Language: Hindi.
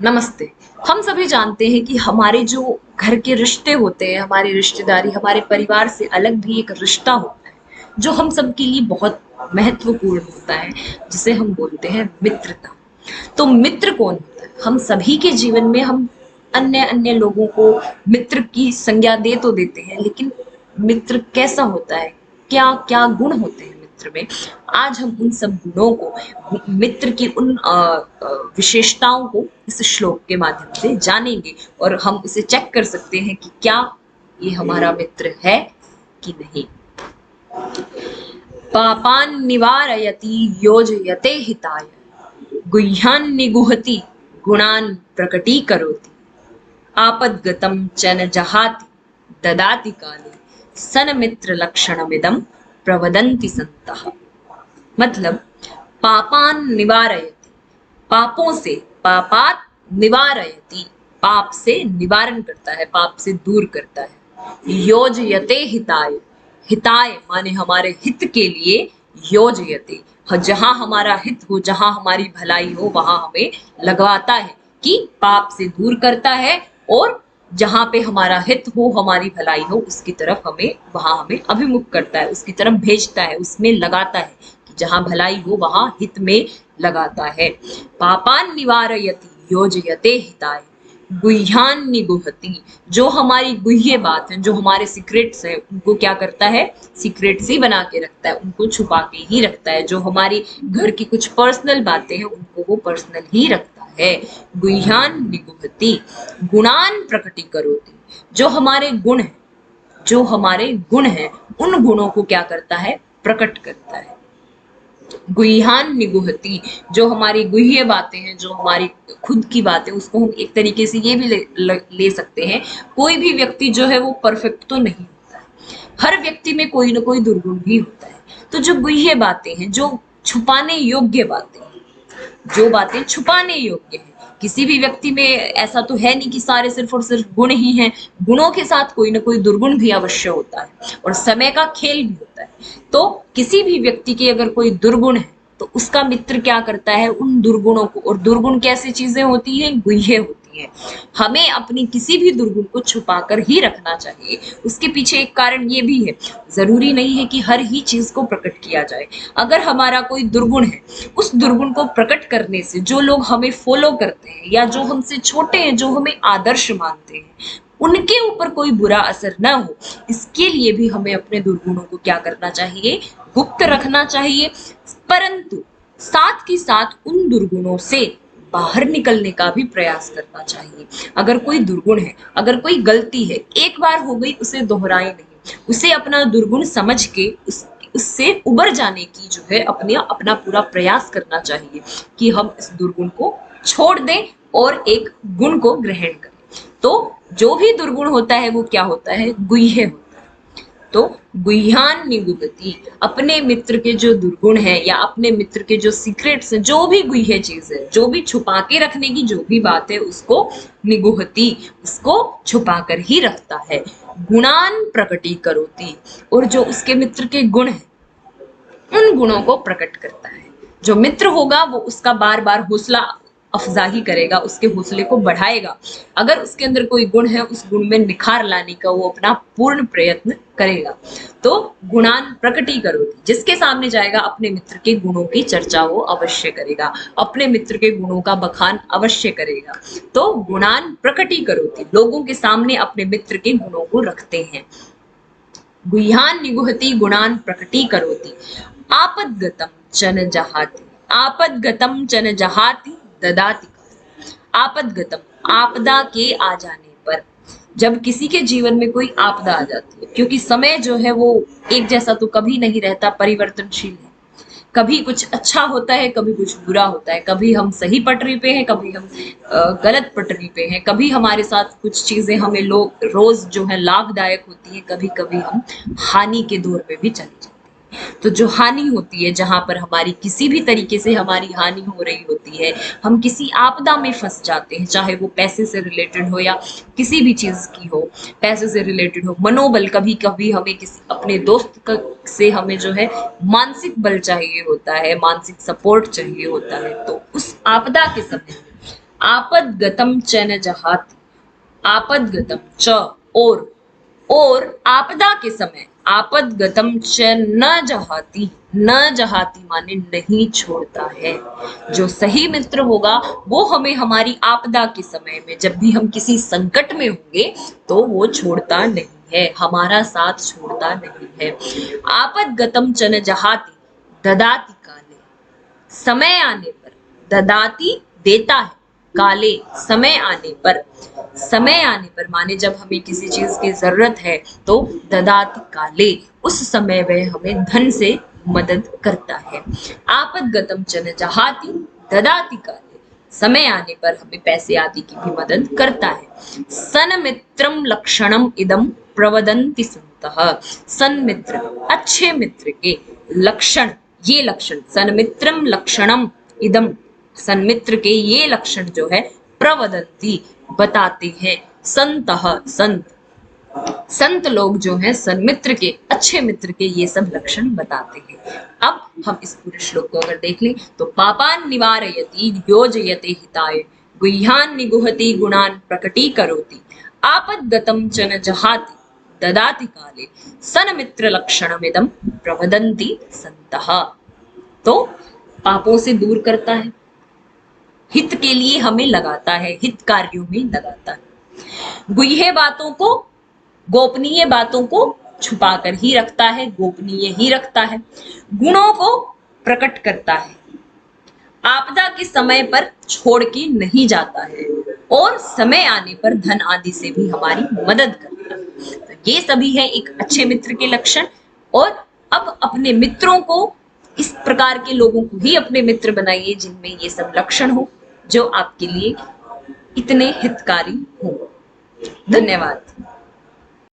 नमस्ते। हम सभी जानते हैं कि हमारे जो घर के रिश्ते होते हैं, हमारी रिश्तेदारी, हमारे परिवार से अलग भी एक रिश्ता होता है, जो हम सबके लिए बहुत महत्वपूर्ण होता है, जिसे हम बोलते हैं मित्रता। तो मित्र कौन होता है? हम सभी के जीवन में हम अन्य-अन्य लोगों को मित्र की संज्ञा दे तो देते हैं, लेकिन मित्र कैसा होता है? क्या-क्या गुण होते हैं मित्र में? आज हम उन सब गुणों को, मित्र की उन विशेषताओं को इस श्लोक के माध्यम से जानेंगे और हम उसे चेक कर सकते हैं कि क्या ये हमारा मित्र है कि नहीं। पापान् निवारयति योजयते हिताय, गुह्यान् निगुहति गुणान् प्रकटीकरोति, आपद्गतं च न जहाति ददाति काले, सन्मित्रलक्षणमिदं प्रवदन्ति सन्तः। मतलब पापान निवारयति, पापों से, पापात निवारयति, पाप से निवारण करता है, पाप से दूर करता है। योजयते हिताय, हिताय माने हमारे हित के लिए, योजयते जहां हमारा हित हो, जहां हमारी भलाई हो, वहां हमें लगवाता है कि पाप से दूर करता है, और जहां पे हमारा हित हो, हमारी भलाई हो, उसकी तरफ हमें, वहां हमें अभिमुख करता है, उसकी तरफ भेजता है, उसमें लगाता है कि जहां भलाई हो वहां हित में लगाता है। पापान निवारयति योजयते हिताय, गुह्यान निगुहति, जो हमारी गुह्य बात है, जो हमारे सीक्रेट्स हैं, उनको क्या करता है? सीक्रेट्स ही बना के रखता है, उनको छुपा के ही रखता है। जो हमारी घर की कुछ पर्सनल बातें हैं, उनको वो पर्सनल ही रखता है। गुह्यान निगुहति गुणान प्रकटीकरोति, जो हमारे गुण है, जो हमारे गुण हैं, उन गुणों को क्या करता है? प्रकट करता है। गुह्यान निगुहति, जो हमारी गुह्य बातें हैं, जो हमारी खुद की बातें, उसको हम एक तरीके से ये भी ले सकते हैं, कोई भी व्यक्ति जो है वो परफेक्ट तो नहीं होता है, हर व्यक्ति में कोई ना कोई दुर्गुण भी होता है। तो जो गुह्य बातें हैं, जो छुपाने योग्य बातें, जो बातें छुपाने योग्य है, किसी भी व्यक्ति में ऐसा तो है नहीं कि सारे सिर्फ और सिर्फ गुण ही हैं, गुणों के साथ कोई ना कोई दुर्गुण भी अवश्य होता है, और समय का खेल भी होता है। तो किसी भी व्यक्ति के अगर कोई दुर्गुण है, तो उसका मित्र क्या करता है? उन दुर्गुणों को, और दुर्गुण कैसी चीजें होती हैं? गुह्य होती हैं। हमें अपनी किसी भी दुर्गुण को छुपा कर ही रखना चाहिए। उसके पीछे एक कारण ये भी है, जरूरी नहीं है कि हर ही चीज को प्रकट किया जाए। अगर हमारा कोई दुर्गुण है, उस दुर्गुण को प्रकट करने से जो लोग हमें फॉलो करते हैं, या जो हमसे छोटे हैं, जो हमें आदर्श मानते हैं, उनके ऊपर कोई बुरा असर ना हो, इसके लिए भी हमें अपने दुर्गुणों को क्या करना चाहिए? गुप्त रखना चाहिए। परंतु साथ ही साथ उन दुर्गुणों से बाहर निकलने का भी प्रयास करना चाहिए। अगर कोई दुर्गुण है, अगर कोई गलती है, एक बार हो गई, उसे दोहराए नहीं, उसे अपना दुर्गुण समझ के उससे उबर जाने की जो है अपना पूरा प्रयास करना चाहिए कि हम इस दुर्गुण को छोड़ दें और एक गुण को ग्रहण करें। तो जो भी दुर्गुण होता है वो क्या होता है? गुह्य होता है। तो गुह्यान निगुहति, अपने मित्र के जो दुर्गुण है, या अपने मित्र के जो सीक्रेट्स हैं, जो भी गुह्य चीज है, जो भी छुपा के रखने की जो भी बात है, उसको निगुहति, उसको छुपा कर ही रखता है। गुणान प्रकटीकरोति, और जो उसके मित्र के गुण है, उन गुणों को प्रकट करता है। जो मित्र होगा वो उसका बार बार हौसला अफजाही करेगा, उसके हौसले को बढ़ाएगा। अगर उसके अंदर कोई गुण है, उस गुण में निखार लाने का वो अपना पूर्ण प्रयत्न करेगा। तो गुणान प्रकटी करोति, जिसके सामने जाएगा अपने मित्र के गुणों की चर्चा वो अवश्य करेगा, अपने मित्र के गुणों का बखान अवश्य करेगा। तो गुणान प्रकटी करोति, लोगों के सामने अपने मित्र के गुणों को रखते हैं। गुह्यान निगुहति गुणान प्रकटीकरोति, आपद्गतं च न जहाति, आपद्गतं च न जहाति ददाति। आपद्गतं, आपदा के आ जाने पर, जब किसी के जीवन में कोई आपदा आ जाती है, क्योंकि समय जो है वो एक जैसा तो कभी नहीं रहता, परिवर्तनशील है। कभी कुछ अच्छा होता है, कभी कुछ बुरा होता है, कभी हम सही पटरी पे हैं, कभी हम गलत पटरी पे हैं, कभी हमारे साथ कुछ चीजें हमें लोग रोज जो है लाभदायक होती है, कभी कभी हम हानि के दौर पे भी चले जाते हैं। तो जो हानि होती है, जहां पर हमारी किसी भी तरीके से हमारी हानि हो रही होती है, हम किसी आपदा में फंस जाते हैं, चाहे वो पैसे से रिलेटेड हो या किसी भी चीज की हो, पैसे से रिलेटेड हो, मनोबल, कभी कभी हमें किसी अपने दोस्त से हमें जो है मानसिक बल चाहिए होता है, मानसिक सपोर्ट चाहिए होता है। तो उस आपदा के समय आपदगतम च न जहाति, आपदगतम च और आपदा के समय, आपदगतम च न जहाति, न जहाति माने नहीं छोड़ता है। जो सही मित्र होगा वो हमें हमारी आपदा के समय में, जब भी हम किसी संकट में होंगे, तो वो छोड़ता नहीं है, हमारा साथ छोड़ता नहीं है। आपदगतम च न जहाति ददाति काले, समय आने पर, ददाती देता है, काले समय आने पर, समय आने पर माने जब हमें किसी चीज की जरूरत है तो ददाती काले, उस समय वह हमें धन से मदद करता है। आपदगतम च न जहाति ददाति काले, समय आने पर हमें पैसे आदि की भी मदद करता है। सन्मित्रम लक्षणम इदम प्रवदन्ति सन्तः, सन्मित्र अच्छे मित्र के लक्षण, ये लक्षण, सन्मित्रम लक्षणम इदम, सन्मित्र के ये लक्षण जो है, प्रवदन्ति बताते हैं, संतः संत, संत लोग जो हैं सन्मित्र के, अच्छे मित्र के ये सब लक्षण बताते हैं। अब हम इस पूरे श्लोक को अगर देख लें तो पापान निवारयति योजयते हिताय, गुह्यान निगुहति गुणान प्रकटीकरोति, आपद्गतम च न जहाति ददाति काले, सन्मित्र लक्षणमिदं प्रवदन्ति सन्तः। तो पापों से दूर करता है, हित के लिए हमें लगाता है, हित कार्यों में लगाता है, गुह्य बातों को, गोपनीय बातों को छुपा कर ही रखता है, गोपनीय ही रखता है, गुणों को प्रकट करता है, आपदा के समय पर छोड़ के नहीं जाता है, और समय आने पर धन आदि से भी हमारी मदद करता है। तो ये सभी है एक अच्छे मित्र के लक्षण। और अब अपने मित्रों को, इस प्रकार के लोगों को ही अपने मित्र बनाइए जिनमें ये सब लक्षण हो, जो आपके लिए इतने हितकारी हो। धन्यवाद।